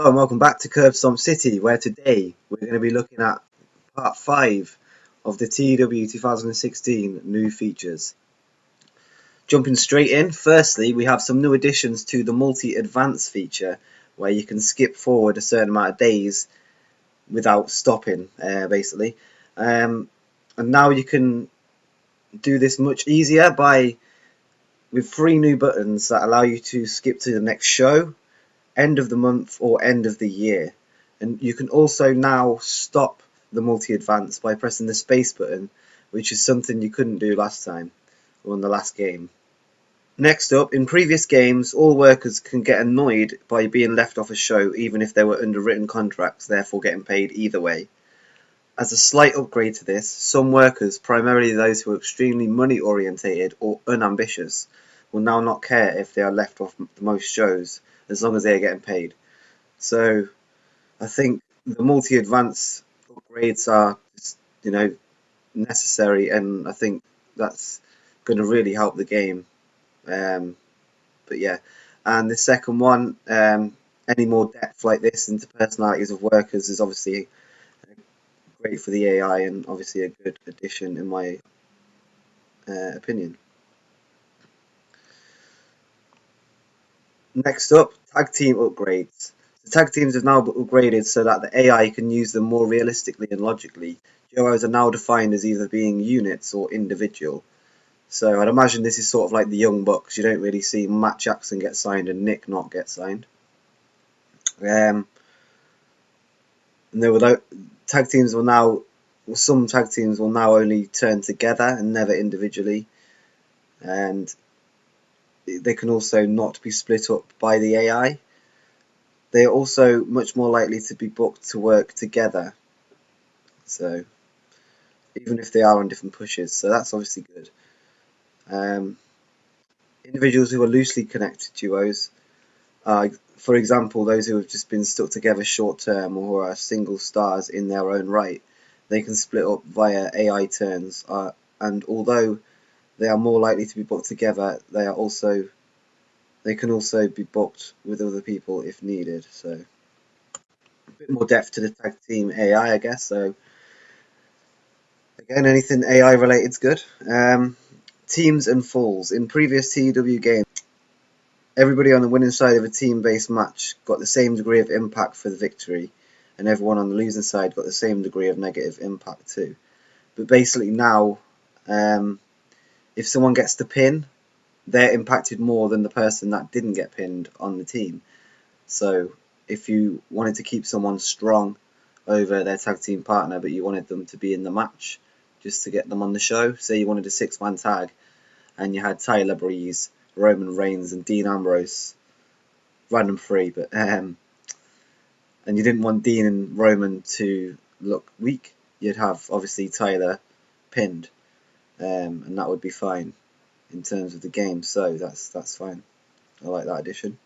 Hello and welcome back to Stomp City, where today we're going to be looking at part 5 of the TEW 2016 new features. Jumping straight in, firstly we have some new additions to the multi-advance feature, where you can skip forward a certain amount of days without stopping, basically. And now you can do this much easier with 3 new buttons that allow you to skip to the next show, end of the month, or end of the year. And you can also now stop the multi-advance by pressing the space button, which is something you couldn't do last time or in the last game. Next up, in previous games, all workers can get annoyed by being left off a show even if they were under written contracts, therefore getting paid either way. As a slight upgrade to this, some workers, primarily those who are extremely money orientated or unambitious, will now not care if they are left off the most shows, as long as they are getting paid. So I think the multi-advance upgrades are, necessary, and I think that's going to really help the game. But yeah, and the second one, any more depth like this into personalities of workers is obviously great for the AI and obviously a good addition in my opinion. Next up, tag team upgrades. The tag teams have now upgraded so that the AI can use them more realistically and logically. Duos are now defined as either being units or individual. So I'd imagine this is sort of like the Young Bucks. You don't really see Matt Jackson get signed and Nick not get signed. And there were tag teams will now, some tag teams will now only turn together and never individually. And they can also not be split up by the AI. They are also much more likely to be booked to work together. So even if they are on different pushes, so that's obviously good. Individuals who are loosely connected duos, for example, those who have just been stuck together short term or who are single stars in their own right, they can split up via AI turns, and although they are more likely to be booked together, they can also be booked with other people if needed. So a bit more depth to the tag team AI, I guess. So again, anything AI related is good. Teams and falls. In previous TEW games, everybody on the winning side of a team-based match got the same degree of impact for the victory, and everyone on the losing side got the same degree of negative impact too. But basically now, if someone gets the pin, they're impacted more than the person that didn't get pinned on the team. So if you wanted to keep someone strong over their tag team partner, but you wanted them to be in the match just to get them on the show, say you wanted a 6-man tag and you had Tyler Breeze, Roman Reigns and Dean Ambrose, random free, but and you didn't want Dean and Roman to look weak, you'd have obviously Tyler pinned, and that would be fine in terms of the game. So that's fine. I like that addition.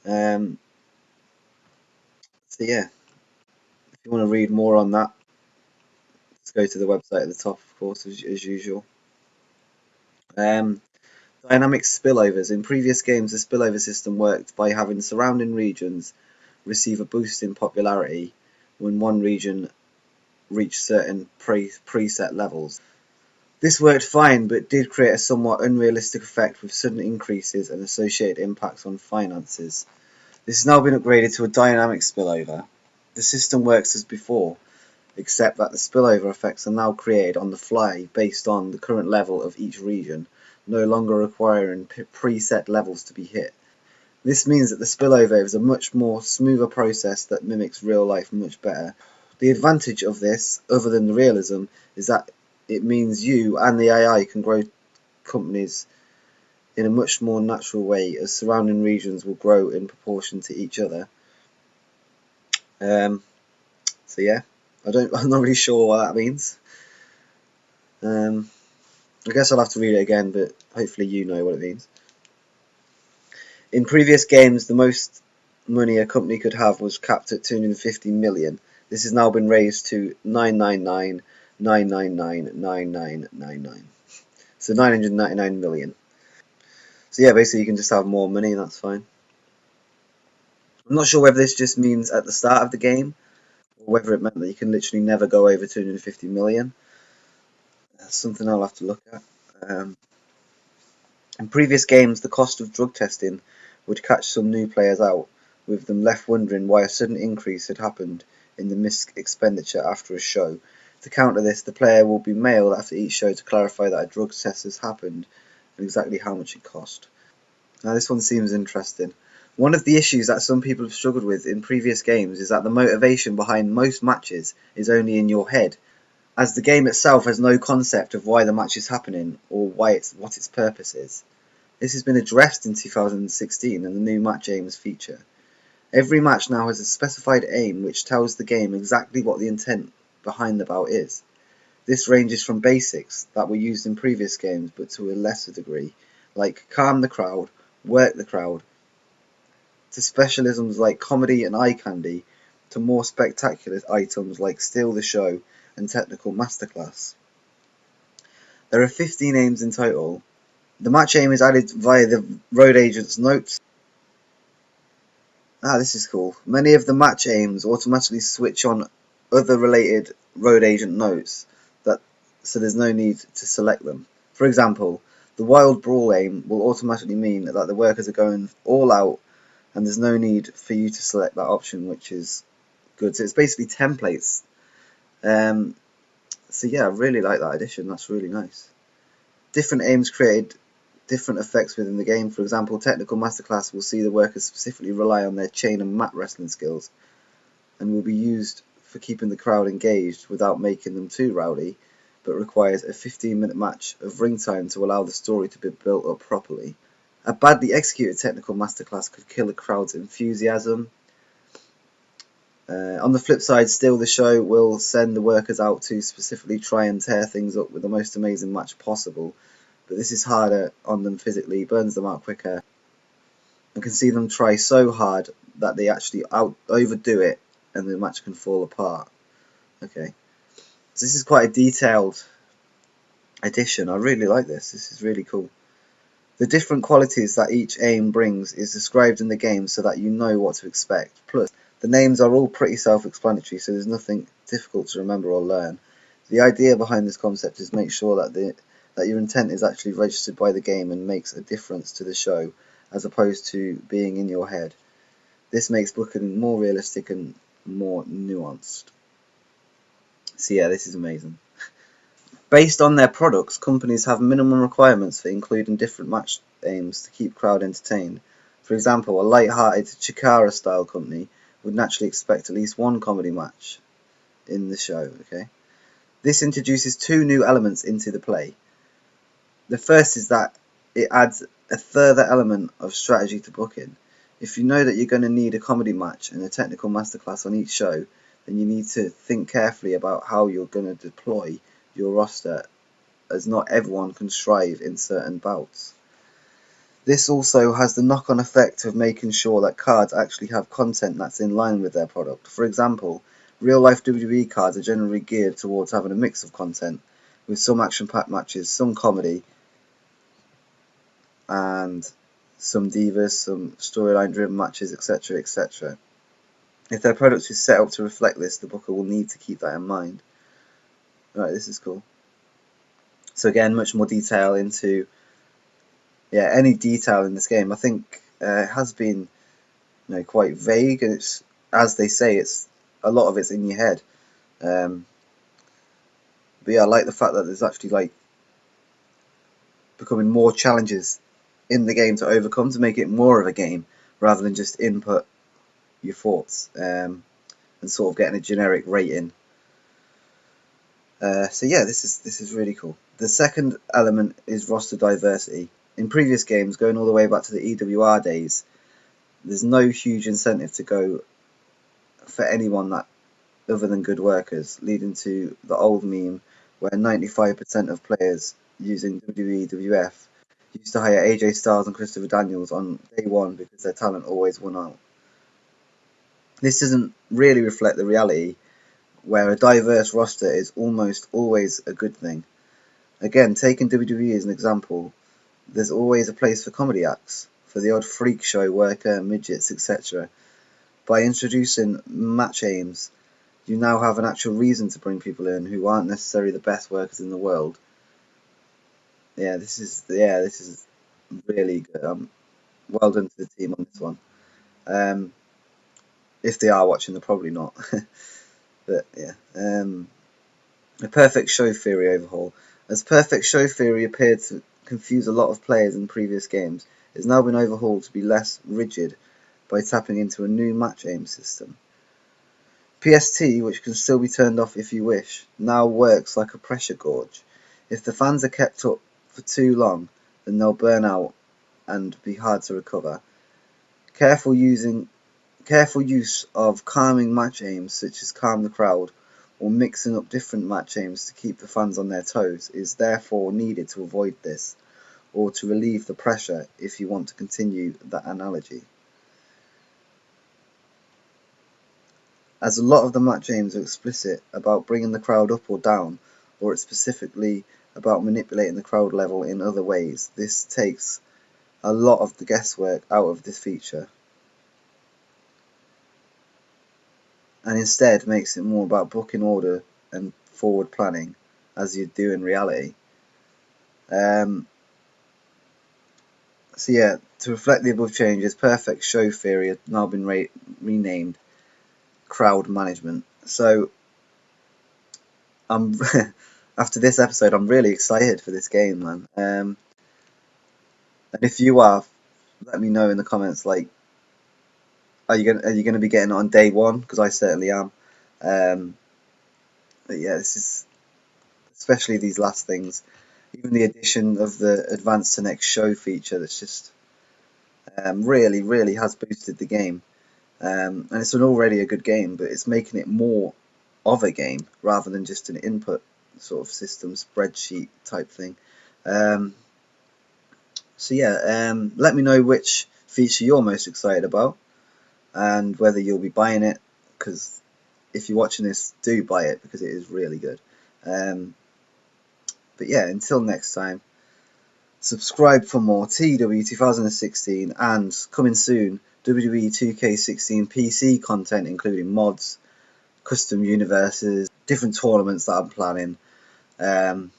So yeah, if you want to read more on that, let's go to the website at the top, of course, as usual. Dynamic spillovers. In previous games, the spillover system worked by having surrounding regions receive a boost in popularity when one region reached certain preset levels. This worked fine, but did create a somewhat unrealistic effect with sudden increases and associated impacts on finances. This has now been upgraded to a dynamic spillover. The system works as before, except that the spillover effects are now created on the fly based on the current level of each region, no longer requiring preset levels to be hit. This means that the spillover is a much more smoother process that mimics real life much better. The advantage of this, other than the realism, is that it means you and the AI can grow companies in a much more natural way, as surrounding regions will grow in proportion to each other. So yeah, I'm not really sure what that means. I guess I'll have to read it again, but hopefully you know what it means. In previous games, the most money a company could have was capped at 250 million. This has now been raised to 999,999,9999. So 999 million. So yeah, basically you can just have more money and that's fine. I'm not sure whether this just means at the start of the game, or whether it meant that you can literally never go over 250 million. That's something I'll have to look at. In previous games, the cost of drug testing would catch some new players out, with them left wondering why a sudden increase had happened in the missed expenditure after a show. To counter this, the player will be mailed after each show to clarify that a drug test has happened and exactly how much it cost. Now this one seems interesting. One of the issues that some people have struggled with in previous games is that the motivation behind most matches is only in your head, as the game itself has no concept of why the match is happening or what its purpose is. This has been addressed in 2016 in the new match aims feature. Every match now has a specified aim which tells the game exactly what the intent behind the bout is. This ranges from basics that were used in previous games but to a lesser degree, like calm the crowd, work the crowd, to specialisms like comedy and eye candy, to more spectacular items like steal the show and technical masterclass. There are 15 aims in total. The match aim is added via the road agent's notes. This is cool. Many of the match aims automatically switch on other related road agent notes, so there's no need to select them. For example, the wild brawl aim will automatically mean that the workers are going all out and there's no need for you to select that option, which is good. So it's basically templates. So yeah, I really like that addition. That's really nice. Different aims created different effects within the game. For example, Technical Masterclass will see the workers specifically rely on their chain and mat wrestling skills, and will be used for keeping the crowd engaged without making them too rowdy, but requires a 15-minute match of ring time to allow the story to be built up properly. A badly executed Technical Masterclass could kill a crowd's enthusiasm. On the flip side, Steal the Show will send the workers out to specifically try and tear things up with the most amazing match possible, but this is harder on them physically, burns them out quicker, and can see them try so hard that they actually overdo it and the match can fall apart. Okay, so this is quite a detailed addition. I really like this. This is really cool. The different qualities that each aim brings is described in the game so that you know what to expect. Plus, the names are all pretty self-explanatory, so there's nothing difficult to remember or learn. The idea behind this concept is make sure that your intent is actually registered by the game and makes a difference to the show, as opposed to being in your head. This makes booking more realistic and more nuanced. So yeah, this is amazing. Based on their products, companies have minimum requirements for including different match aims to keep crowd entertained. For example, a light-hearted Chikara style company would naturally expect at least one comedy match in the show. Okay, this introduces two new elements into the play. The first is that it adds a further element of strategy to booking. If you know that you're going to need a comedy match and a technical masterclass on each show, then you need to think carefully about how you're going to deploy your roster, as not everyone can strive in certain bouts. This also has the knock-on effect of making sure that cards actually have content that's in line with their product. For example, real-life WWE cards are generally geared towards having a mix of content, with some action-packed matches, some comedy, and some divas, some storyline-driven matches, etc., etc. If their product is set up to reflect this, the booker will need to keep that in mind. Right, this is cool. So again, much more detail into any detail in this game. I think it has been quite vague, and it's, as they say, it's a lot of it's in your head. But yeah, I like the fact that there's actually becoming more challenges in the game to overcome to make it more of a game rather than just input your thoughts and sort of getting a generic rating. So yeah, this is really cool. The second element is roster diversity. In previous games, going all the way back to the EWR days, there's no huge incentive to go for anyone that other than good workers, leading to the old meme where 95% of players using WWF used to hire AJ Styles and Christopher Daniels on day one because their talent always won out. This doesn't really reflect the reality, where a diverse roster is almost always a good thing. Again, taking WWE as an example, there's always a place for comedy acts, for the odd freak show worker, midgets, etc. By introducing match aims, you now have an actual reason to bring people in who aren't necessarily the best workers in the world. This is really good. Well done to the team on this one. If they are watching, they're probably not. But yeah, a perfect show theory overhaul. As perfect show theory appeared to confuse a lot of players in previous games, it has now been overhauled to be less rigid by tapping into a new match aim system. PST, which can still be turned off if you wish, now works like a pressure gauge. If the fans are kept up for too long, then they'll burn out and be hard to recover. Careful use of calming match aims, such as calm the crowd, or mixing up different match aims to keep the fans on their toes, is therefore needed to avoid this, or to relieve the pressure if you want to continue that analogy. As a lot of the match aims are explicit about bringing the crowd up or down, or it's specifically about manipulating the crowd level in other ways, this takes a lot of the guesswork out of this feature, and instead makes it more about booking order and forward planning, as you do in reality. To reflect the above changes, perfect show theory has now been renamed crowd management. So I'm after this episode, I'm really excited for this game, man. And if you are, let me know in the comments. Like, are you gonna be getting it on day one? Because I certainly am. But yeah, this is especially these last things. Even the addition of the advance to next show feature, that's just really has boosted the game. And it's already a good game, but it's making it more of a game rather than just an input sort of system spreadsheet type thing. Let me know which feature you're most excited about and whether you'll be buying it, because if you're watching this, do buy it because it is really good. But yeah, until next time, subscribe for more TEW 2016 and coming soon WWE 2K16 PC content, including mods, custom universes, different tournaments that I'm planning, and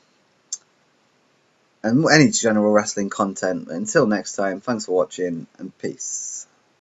any general wrestling content. Until next time, thanks for watching and peace.